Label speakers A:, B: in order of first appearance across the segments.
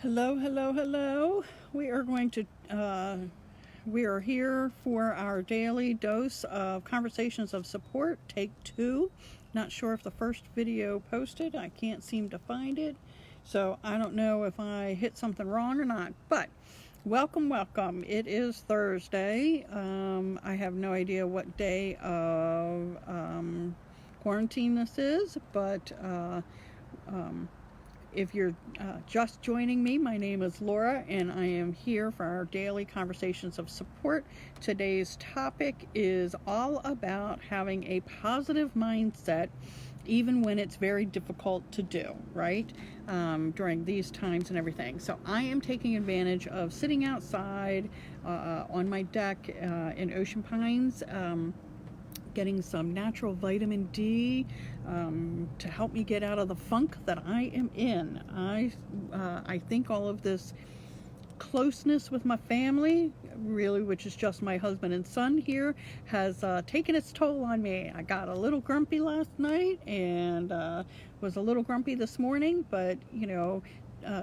A: Hello, hello, hello. We are going to, we are here for our daily dose of Conversations of Support, take 2. Not sure if the first video posted. I can't seem to find it. So I don't know if I hit something wrong or not. But welcome, welcome. It is Thursday. I have no idea what day of quarantine this is, but if you're just joining me, my name is Laura, and I am here for our daily Conversations of Support. Today's topic is all about having a positive mindset, even when it's very difficult to do, right? During these times and everything. So I am taking advantage of sitting outside on my deck in Ocean Pines, getting some natural vitamin D to help me get out of the funk that I am in. I think all of this closeness with my family, really, which is just my husband and son here, has taken its toll on me. I got a little grumpy last night and was a little grumpy this morning, but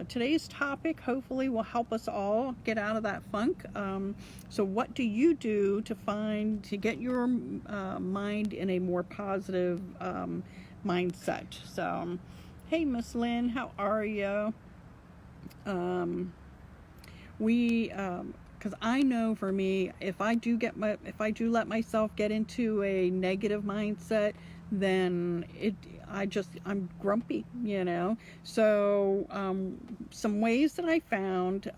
A: today's topic hopefully will help us all get out of that funk. So what do you do to get your mind in a more positive mindset? So, hey, Miss Lynn, how are you? Because I know for me, if I do let myself get into a negative mindset, then I'm grumpy, So some ways that I found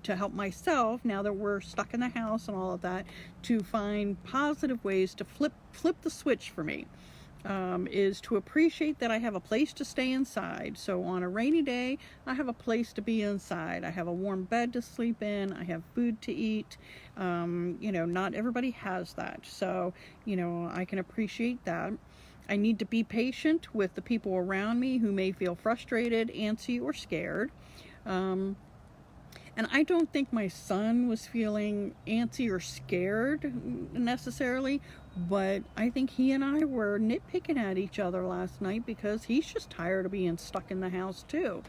A: to help myself, now that we're stuck in the house and all of that, to find positive ways to flip the switch for me. Is to appreciate that I have a place to stay inside. So on a rainy day, I have a place to be inside. I have a warm bed to sleep in. I have food to eat. Not everybody has that. So, I can appreciate that. I need to be patient with the people around me who may feel frustrated, antsy, or scared. And I don't think my son was feeling antsy or scared necessarily, but I think he and I were nitpicking at each other last night because he's just tired of being stuck in the house too.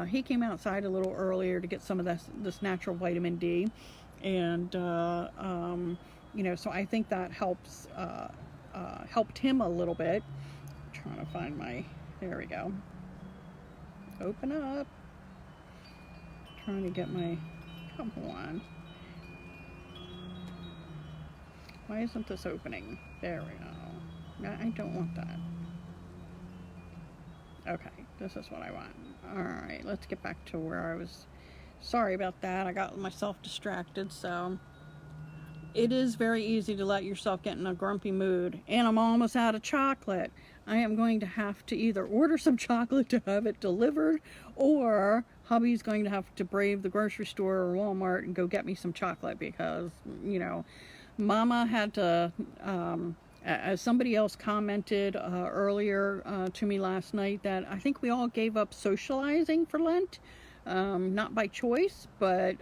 A: He came outside a little earlier to get some of this natural vitamin D, and so I think that helped him a little bit. I'm trying to find there we go. Open up. Trying to get come on. Why isn't this opening? There we go. I don't want that. Okay, this is what I want. Alright, let's get back to where I was. Sorry about that. I got myself distracted, so it is very easy to let yourself get in a grumpy mood. And I'm almost out of chocolate. I am going to have to either order some chocolate to have it delivered, or hubby's going to have to brave the grocery store or Walmart and go get me some chocolate because, Mama had to, as somebody else commented earlier to me last night, that I think we all gave up socializing for Lent, not by choice, but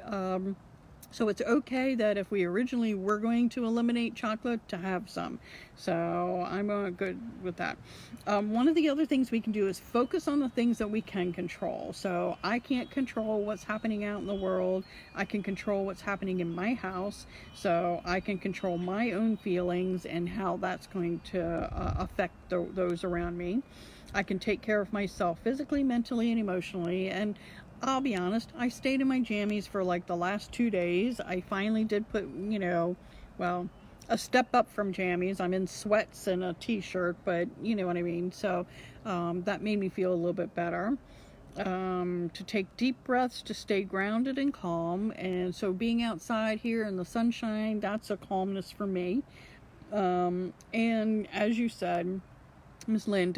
A: so it's okay that if we originally were going to eliminate chocolate, to have some. So I'm good with that. One of the other things we can do is focus on the things that we can control. So I can't control what's happening out in the world. I can control what's happening in my house. So I can control my own feelings and how that's going to affect those around me. I can take care of myself physically, mentally, and emotionally. And I'll be honest, I stayed in my jammies for like the last 2 days. I finally did put, a step up from jammies. I'm in sweats and a t-shirt, but you know what I mean. So that made me feel a little bit better. To take deep breaths to stay grounded and calm. And so being outside here in the sunshine, that's a calmness for me. And as you said, Ms. Lynn,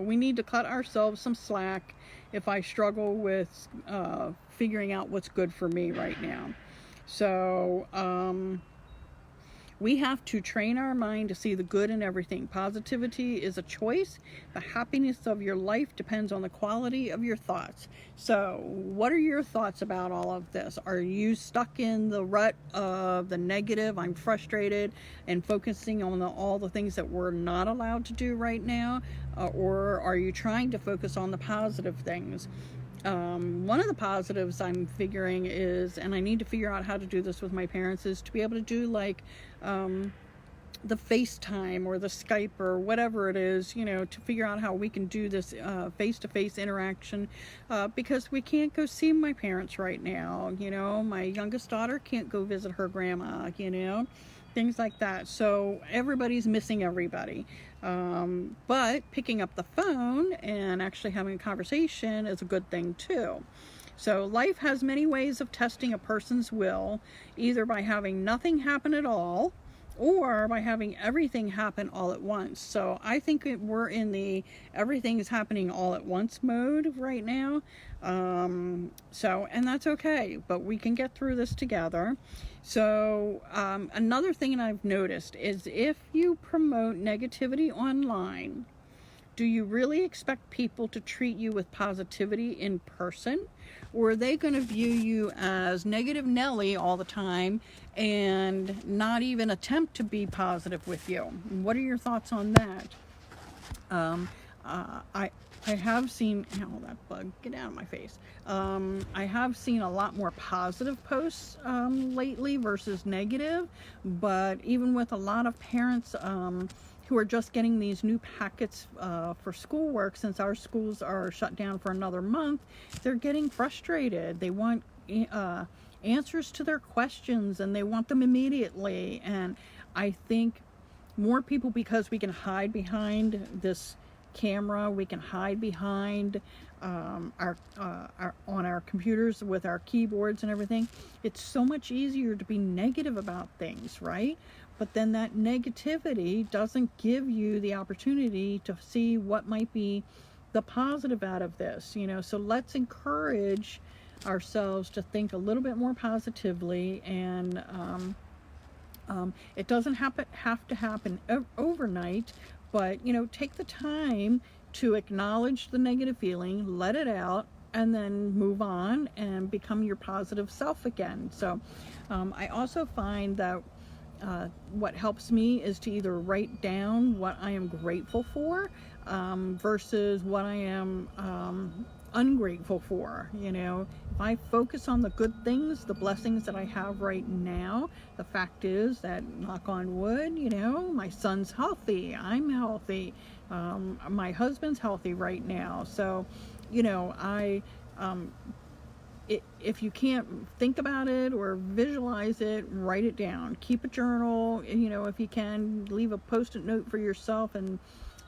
A: we need to cut ourselves some slack if I struggle with figuring out what's good for me right now. So we have to train our mind to see the good in everything. Positivity is a choice. The happiness of your life depends on the quality of your thoughts. So what are your thoughts about all of this? Are you stuck in the rut of the negative, I'm frustrated, and focusing on all the things that we're not allowed to do right now? Or are you trying to focus on the positive things? One of the positives I'm figuring is, and I need to figure out how to do this with my parents, is to be able to do like the FaceTime or the Skype or whatever it is, you know, to figure out how we can do this face-to-face interaction, because we can't go see my parents right now. You know, my youngest daughter can't go visit her grandma, you know, things like that. So everybody's missing everybody. But picking up the phone and actually having a conversation is a good thing too. So life has many ways of testing a person's will, either by having nothing happen at all, or by having everything happen all at once. So I think we're in the everything is happening all at once mode right now. And that's okay, but we can get through this together. So another thing I've noticed is if you promote negativity online, do you really expect people to treat you with positivity in person? Or are they going to view you as negative Nelly all the time and not even attempt to be positive with you? What are your thoughts on that? I have seen, oh, that bug, get out of my face. I have seen a lot more positive posts lately versus negative, but even with a lot of parents who are just getting these new packets for schoolwork, since our schools are shut down for another month, they're getting frustrated. They want answers to their questions and they want them immediately. And I think more people, because we can hide behind this camera, we can hide behind on our computers with our keyboards and everything, it's so much easier to be negative about things, right? But then that negativity doesn't give you the opportunity to see what might be the positive out of this, you know. So let's encourage ourselves to think a little bit more positively, and it doesn't have to happen overnight, but, you know, take the time to acknowledge the negative feeling, let it out, and then move on and become your positive self again. So I also find that what helps me is to either write down what I am grateful for versus what I am ungrateful for. You know, if I focus on the good things, the blessings that I have right now, the fact is that, knock on wood, you know, my son's healthy, I'm healthy, my husband's healthy right now. So, you know, if you can't think about it or visualize it, write it down. Keep a journal. You know, if you can, leave a post-it note for yourself and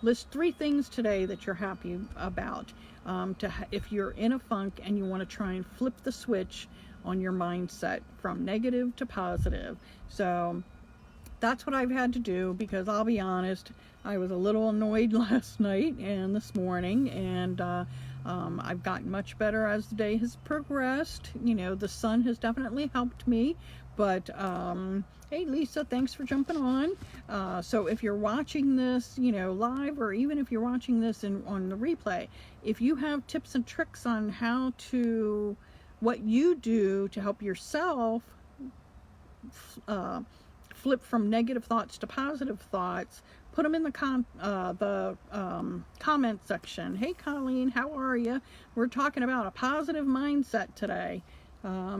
A: list 3 things today that you're happy about. If you're in a funk and you want to try and flip the switch on your mindset from negative to positive. So that's what I've had to do, because I'll be honest, I was a little annoyed last night and this morning, and I've gotten much better as the day has progressed. You know, the sun has definitely helped me, but hey Lisa, thanks for jumping on. So if you're watching this, you know, live, or even if you're watching this on the replay, if you have tips and tricks on what you do to help yourself flip from negative thoughts to positive thoughts, put them in the comment section. Hey Colleen, how are you? We're talking about a positive mindset today,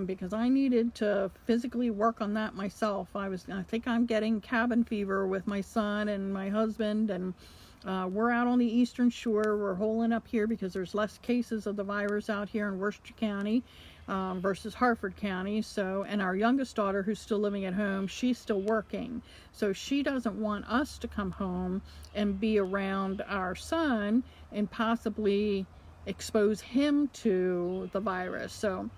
A: because I needed to physically work on that myself. I think I'm getting cabin fever with my son and my husband, and we're out on the Eastern Shore. We're holing up here because there's less cases of the virus out here in Worcester County versus Harford County. So, and our youngest daughter, who's still living at home, she's still working. So she doesn't want us to come home and be around our son and possibly expose him to the virus. So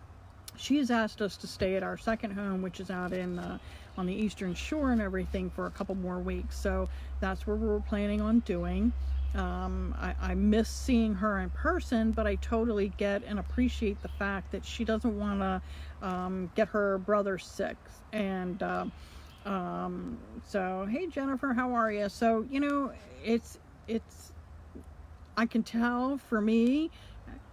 A: she has asked us to stay at our second home, which is out on the Eastern Shore and everything, for a couple more weeks. So that's where we're planning on doing. I miss seeing her in person, but I totally get and appreciate the fact that she doesn't want to get her brother sick. And so, hey Jennifer, how are you? So, you know, it's I can tell, for me,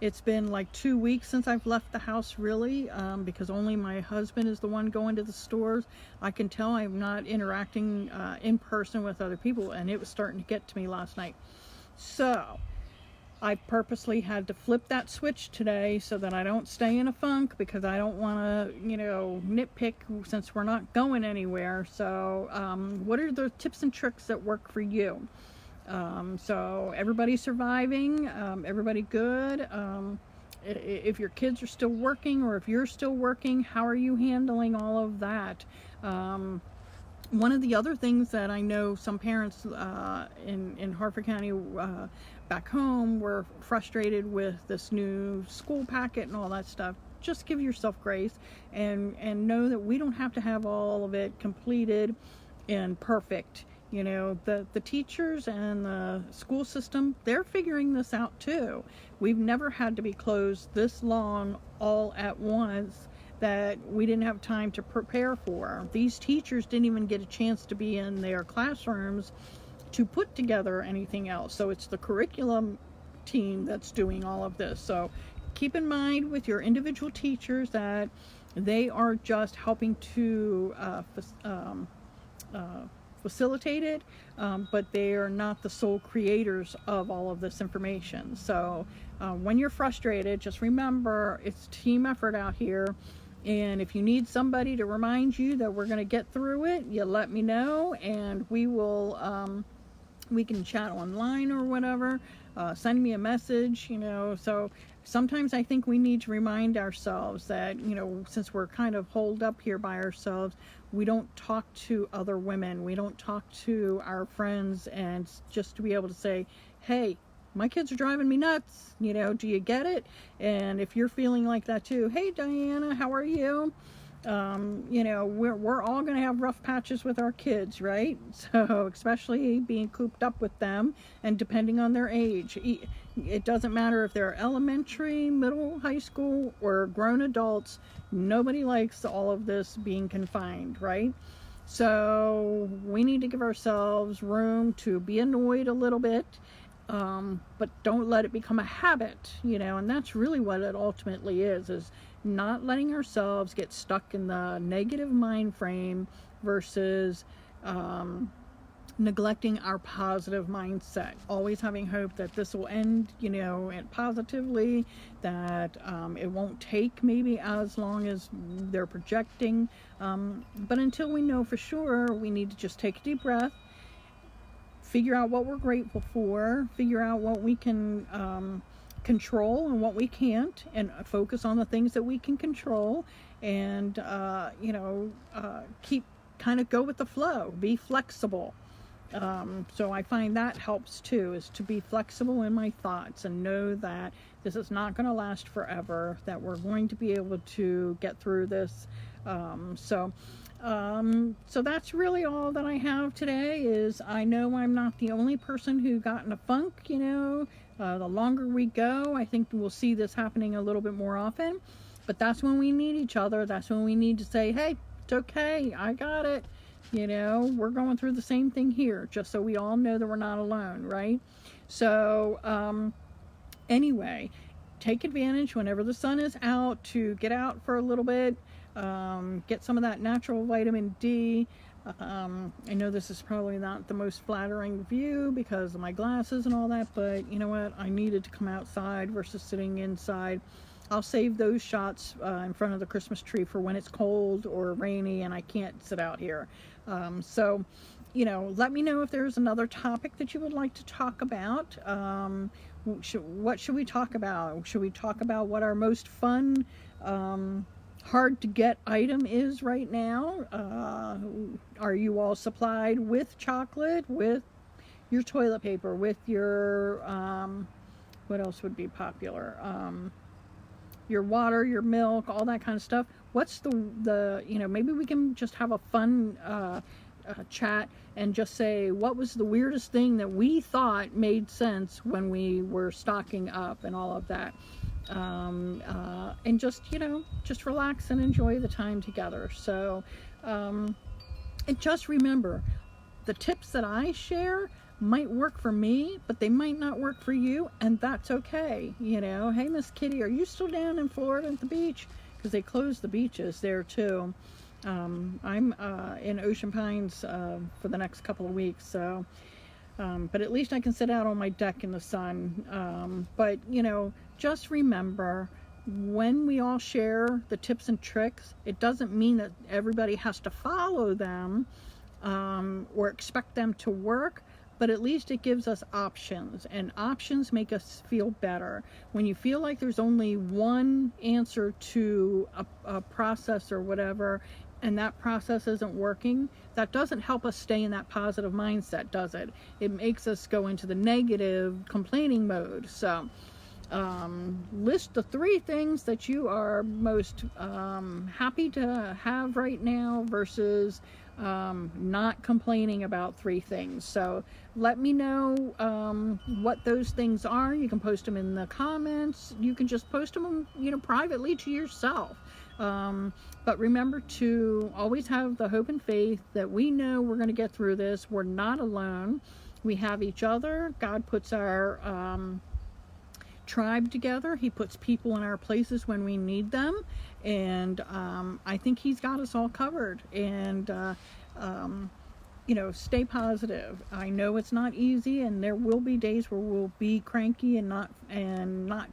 A: it's been like 2 weeks since I've left the house, really, because only my husband is the one going to the stores. I can tell I'm not interacting in person with other people, and it was starting to get to me last night. So I purposely had to flip that switch today so that I don't stay in a funk, because I don't want to, nitpick since we're not going anywhere. So what are the tips and tricks that work for you? So everybody's surviving, everybody good. If your kids are still working, or if you're still working, how are you handling all of that? One of the other things that I know some parents in Harford County back home were frustrated with this new school packet and all that stuff. Just give yourself grace and know that we don't have to have all of it completed and perfect. The teachers and the school system, they're figuring this out too. We've never had to be closed this long all at once that we didn't have time to prepare for. These teachers didn't even get a chance to be in their classrooms to put together anything else. So it's the curriculum team that's doing all of this. So keep in mind with your individual teachers that they are just helping to facilitate it, but they are not the sole creators of all of this information. So when you're frustrated, just remember it's team effort out here. And if you need somebody to remind you that we're going to get through it, you let me know, and we will we can chat online or whatever. Send me a message, so sometimes I think we need to remind ourselves that, since we're kind of holed up here by ourselves, we don't talk to other women, we don't talk to our friends, and just to be able to say, hey, my kids are driving me nuts, do you get it? And if you're feeling like that too, hey Diana, how are you? We're all going to have rough patches with our kids, right? So especially being cooped up with them, and depending on their age, it doesn't matter if they're elementary, middle, high school, or grown adults. Nobody likes all of this being confined, right? So we need to give ourselves room to be annoyed a little bit, but don't let it become a habit, and that's really what it ultimately is not letting ourselves get stuck in the negative mind frame versus neglecting our positive mindset. Always having hope that this will end, and positively, that it won't take maybe as long as they're projecting. But until we know for sure, we need to just take a deep breath, figure out what we're grateful for, figure out what we can control and what we can't, and focus on the things that we can control, and keep kind of go with the flow, be flexible. So I find that helps too, is to be flexible in my thoughts and know that this is not going to last forever, that we're going to be able to get through this. So that's really all that I have today. Is I know I'm not the only person who got in a funk. The longer we go, I think we'll see this happening a little bit more often. But that's when we need each other. That's when we need to say, hey, it's okay, I got it. We're going through the same thing here, just so we all know that we're not alone, right? So anyway, take advantage whenever the sun is out to get out for a little bit. Get some of that natural vitamin D. I know this is probably not the most flattering view because of my glasses and all that, but you know what? I needed to come outside versus sitting inside. I'll save those shots in front of the Christmas tree for when it's cold or rainy and I can't sit out here. So, let me know if there's another topic that you would like to talk about. What should we talk about? Should we talk about what our most fun, hard to get item is right now? Are you all supplied with chocolate, with your toilet paper, with your what else would be popular, your water, your milk, all that kind of stuff? What's the maybe we can just have a fun chat and just say what was the weirdest thing that we thought made sense when we were stocking up and all of that. And just relax and enjoy the time together. So, and just remember, the tips that I share might work for me, but they might not work for you, and that's okay. Hey, Miss Kitty, are you still down in Florida at the beach? Because they closed the beaches there too. I'm in Ocean Pines for the next couple of weeks, so But at least I can sit out on my deck in the sun. But, you know, just remember, when we all share the tips and tricks, it doesn't mean that everybody has to follow them or expect them to work, but at least it gives us options, and options make us feel better. When you feel like there's only one answer to a process or whatever, and that process isn't working, that doesn't help us stay in that positive mindset, does it? It makes us go into the negative complaining mode. So list the 3 things that you are most happy to have right now versus not complaining about 3 things. So let me know what those things are. You can post them in the comments. You can just post them, you know, privately to yourself. But remember to always have the hope and faith that we know we're going to get through this. We're not alone. We have each other. God puts our tribe together. He puts people in our places when we need them, and I think he's got us all covered. And you know, stay positive. I know it's not easy, and there will be days where we'll be cranky and not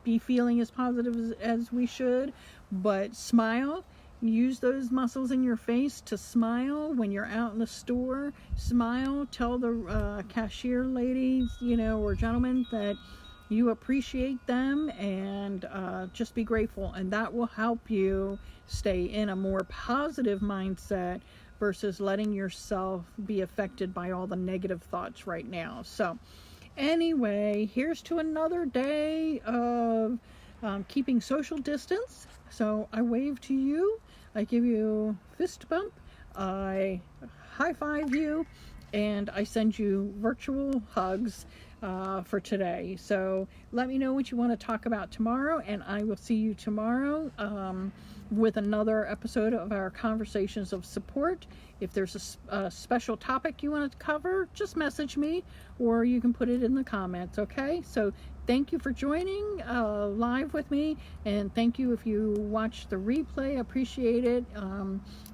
A: be feeling as positive as we should, but smile. Use those muscles in your face to smile when you're out in the store. Smile. Tell the cashier ladies, you know, or gentlemen, that you appreciate them, and just be grateful, and that will help you stay in a more positive mindset versus letting yourself be affected by all the negative thoughts right now. So anyway, here's to another day of keeping social distance. So I wave to you, I give you a fist bump, I high five you, and I send you virtual hugs for today. So let me know what you want to talk about tomorrow, and I will see you tomorrow with another episode of our Conversations of Support. If there's a special topic you want to cover, just message me, or you can put it in the comments. Okay, so thank you for joining live with me, and thank you if you watch the replay. Appreciate it.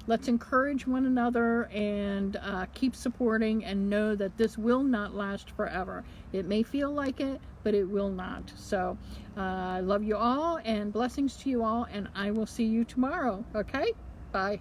A: Let's encourage one another, and keep supporting, and know that this will not last forever. It may feel like it, but it will not. So I love you all, and blessings to you all, and I will see you tomorrow. Okay, bye.